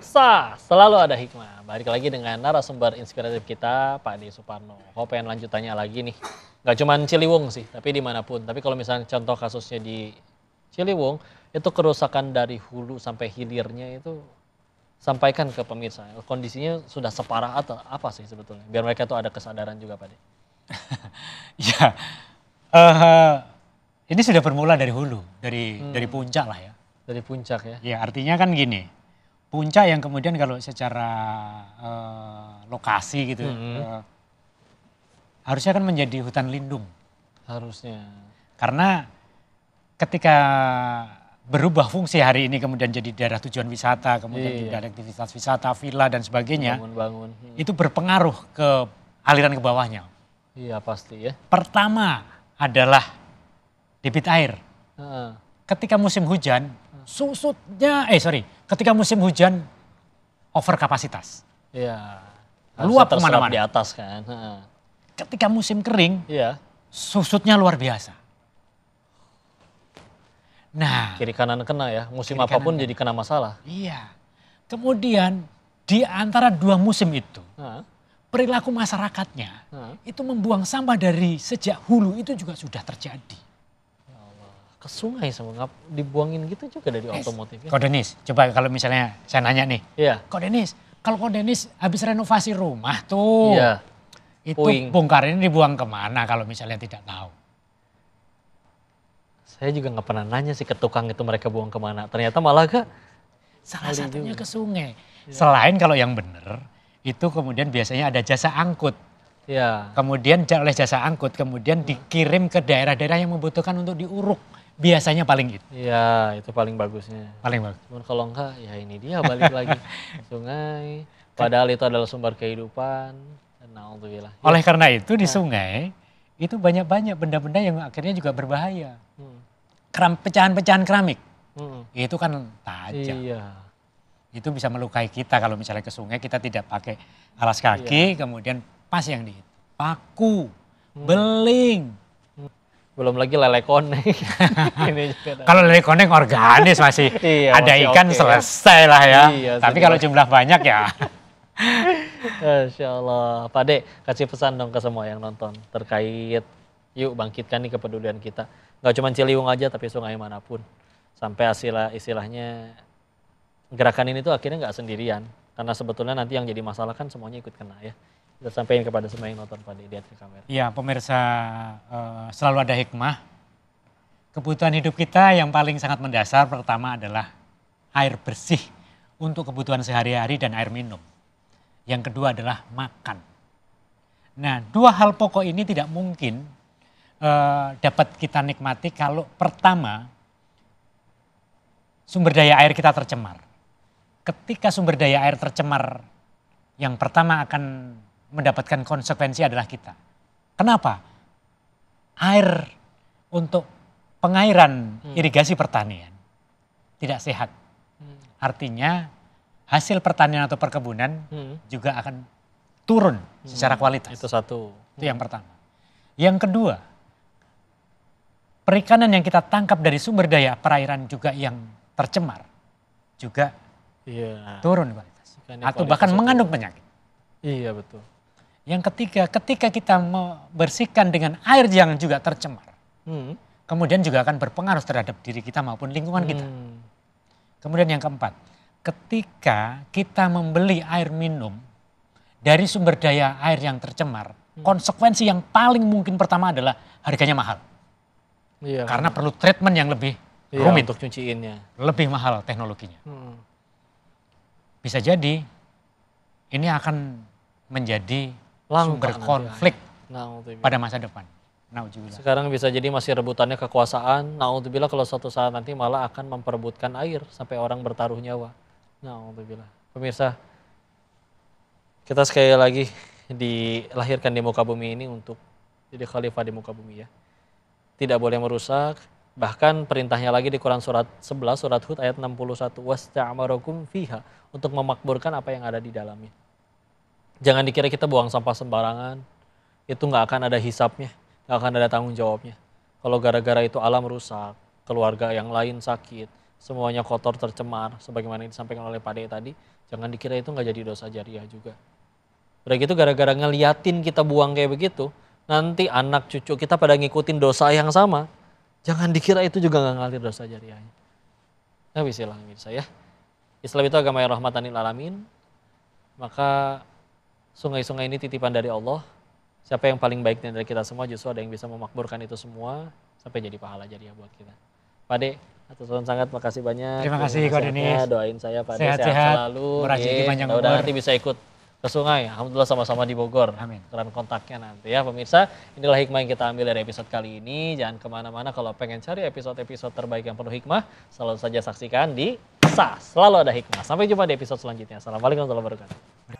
Pemirsa, selalu ada hikmah. Balik lagi dengan narasumber inspiratif kita, Pak Ade Suparno. Kau pengen lanjutannya lagi nih. Gak cuma Ciliwung sih, tapi dimanapun. Tapi kalau misalnya contoh kasusnya di Ciliwung, itu kerusakan dari hulu sampai hilirnya itu sampaikan ke pemirsa. Kondisinya sudah separah atau apa sih sebetulnya? Biar mereka tuh ada kesadaran juga, Pak Ade. Ya, eh, ini sudah bermula dari hulu, dari puncak lah ya. Dari puncak ya? Ya, artinya kan gini, puncak yang kemudian kalau secara lokasi gitu, harusnya kan menjadi hutan lindung. Harusnya. Karena ketika berubah fungsi hari ini kemudian jadi daerah tujuan wisata, kemudian juga ada aktivitas wisata, villa dan sebagainya, Bangun-bangun. itu berpengaruh ke aliran ke bawahnya. Iya pasti ya. Pertama adalah debit air. Heeh. Ketika musim hujan, ketika musim hujan over kapasitas. Iya. Luap Harusnya terserap kemana-mana. di atas kan. Heeh. Ketika musim kering, Iya. susutnya luar biasa. Nah, Kiri kanan kena ya. Musim Kiri apapun kanan jadi kena masalah. iya. Kemudian di antara dua musim itu, Heeh. perilaku masyarakatnya Heeh. itu membuang sampah dari sejak hulu itu juga sudah terjadi. Ke sungai semua dibuangin gitu juga dari otomotif ya. Kok Denis, coba kalau misalnya saya nanya nih, Iya. Kok Denis, kalau Kok Denis habis renovasi rumah tuh, Iya. itu Puing. bongkar ini dibuang kemana kalau misalnya tidak tahu? Saya juga nggak pernah nanya sih ke tukang itu mereka buang kemana. Ternyata malah gak. Salah Kali satunya juga. ke sungai. Selain kalau yang benar, itu kemudian biasanya ada jasa angkut. Iya. Kemudian oleh jasa angkut, kemudian dikirim ke daerah-daerah yang membutuhkan untuk diuruk. Biasanya paling itu, Iya itu paling bagusnya. paling bagus. Cuman kalau enggak ya ini dia balik lagi. Sungai. Padahal itu adalah sumber kehidupan. Na'udzubillah. Ya. Oleh karena itu di sungai, itu banyak-banyak benda-benda yang akhirnya juga berbahaya. Pecahan-pecahan keramik, Hmm. itu kan tajam. Iya. Itu bisa melukai kita kalau misalnya ke sungai kita tidak pakai alas kaki, kemudian pas yang di paku, beling. Belum lagi lele koneng. Ini juga ada. Kalau lele koneng organis masih Iya, ada masih ikan oke ya. selesai lah ya. Iya, Tapi sudah. kalau jumlah banyak ya. Masya Allah. Pak De, kasih pesan dong ke semua yang nonton terkait yuk bangkitkan nih kepedulian kita. Gak cuma Ciliwung aja tapi sungai manapun. Sampai istilahnya gerakan ini tuh akhirnya nggak sendirian. Karena sebetulnya nanti yang jadi masalah kan semuanya ikut kena ya. Kita sampaikan kepada semua yang nonton Pak De, lihat ke kamera. Ya pemirsa, selalu ada hikmah. Kebutuhan hidup kita yang paling sangat mendasar pertama adalah air bersih untuk kebutuhan sehari-hari dan air minum. Yang kedua adalah makan. Nah, dua hal pokok ini tidak mungkin dapat kita nikmati kalau pertama sumber daya air kita tercemar. Ketika sumber daya air tercemar, yang pertama akan mendapatkan konsekuensi adalah kita. Kenapa? Air untuk pengairan irigasi pertanian tidak sehat. Artinya hasil pertanian atau perkebunan juga akan turun secara kualitas. Itu satu. Itu yang pertama. Yang kedua, perikanan yang kita tangkap dari sumber daya perairan juga yang tercemar juga Iya. turun kualitas. Ikannya Atau kualitasnya bahkan turun. mengandung penyakit. Iya betul. Yang ketiga, ketika kita membersihkan dengan air yang juga tercemar, kemudian juga akan berpengaruh terhadap diri kita maupun lingkungan kita. Kemudian yang keempat, ketika kita membeli air minum dari sumber daya air yang tercemar, konsekuensi yang paling mungkin pertama adalah harganya mahal. Iya. Karena perlu treatment yang lebih iya, rumit, untuk cuciinnya. lebih mahal teknologinya. Bisa jadi ini akan menjadi sumber nanti konflik Na'udzubillah. pada masa depan. Nauzubillah. Sekarang bisa jadi masih rebutannya kekuasaan. Na'udzubillah kalau suatu saat nanti malah akan memperebutkan air sampai orang bertaruh nyawa. Na'udzubillah. Pemirsa, kita sekali lagi dilahirkan di muka bumi ini untuk jadi khalifah di muka bumi ya. Tidak boleh merusak. Bahkan perintahnya lagi di Quran surat 11, surat Hud ayat 61. Wasta'amarakum fiha. Untuk memakmurkan apa yang ada di dalamnya. Jangan dikira kita buang sampah sembarangan. Itu nggak akan ada hisapnya. Nggak akan ada tanggung jawabnya. Kalau gara-gara itu alam rusak, keluarga yang lain sakit, semuanya kotor tercemar, sebagaimana yang disampaikan oleh Pak De tadi, Jangan dikira itu nggak jadi dosa jariah juga. Udah gitu gara-gara ngeliatin kita buang kayak begitu, nanti anak cucu kita pada ngikutin dosa yang sama. Jangan dikira itu juga nggak ngalir dosa jariahnya. Nah bismillah ya. Islam itu agama yang rahmatan lil alamin. Maka sungai-sungai ini titipan dari Allah. Siapa yang paling baik dari kita semua justru ada yang bisa memakmurkan itu semua sampai jadi pahala jariah buat kita. Pak De, atas sangat makasih banyak. Terima kasih Ko Denis. Doain saya Pak De Sehat-sehat, selalu. berrezeki panjang Mudah-mudahan umur. nanti bisa ikut ke sungai. Alhamdulillah sama-sama di Bogor. Amin. Tukeran kontaknya nanti ya pemirsa. Inilah hikmah yang kita ambil dari episode kali ini. Jangan kemana-mana kalau pengen cari episode-episode terbaik yang penuh hikmah. Selalu saja saksikan di SAS. Selalu ada hikmah. Sampai jumpa di episode selanjutnya. Assalamualaikum warahmatullahi wabarakatuh.